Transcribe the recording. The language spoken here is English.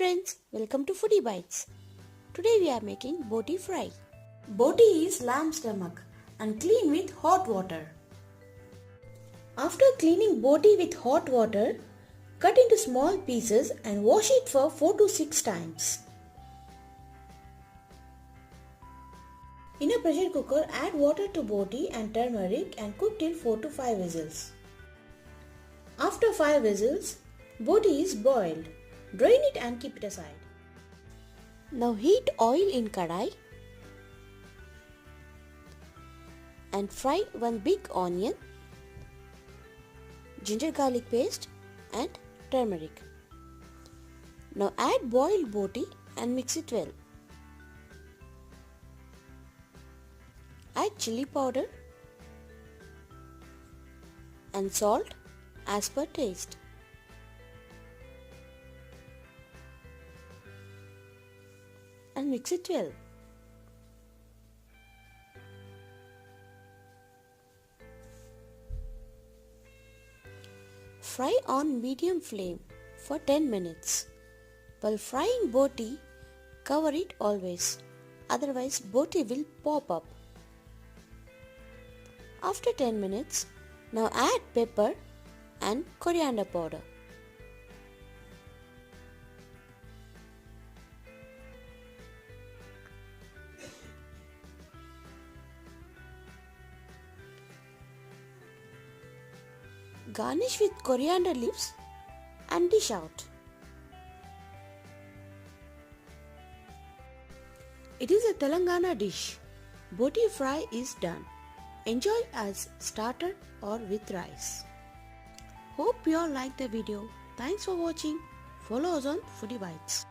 friends, welcome to Foodie Bites. Today we are making Boti Fry. Boti is lamb stomach and clean with hot water. After cleaning boti with hot water, cut into small pieces and wash it for 4 to 6 times. In a pressure cooker, add water to boti and turmeric and cook till 4 to 5 whistles. After 5 whistles, boti is boiled. Drain it and keep it aside. Now heat oil in kadai and fry one big onion, ginger garlic paste and turmeric. Now add boiled boti and mix it well. Add chili powder and salt as per taste. And mix it well. Fry on medium flame for 10 minutes. While frying boti, cover it always, otherwise boti will pop up. After 10 minutes, now add pepper and coriander powder. Garnish with coriander leaves and dish out. It is a Telangana dish. Boti fry is done. Enjoy as starter or with rice. Hope you all liked the video. Thanks for watching. Follow us on Foodie Bites.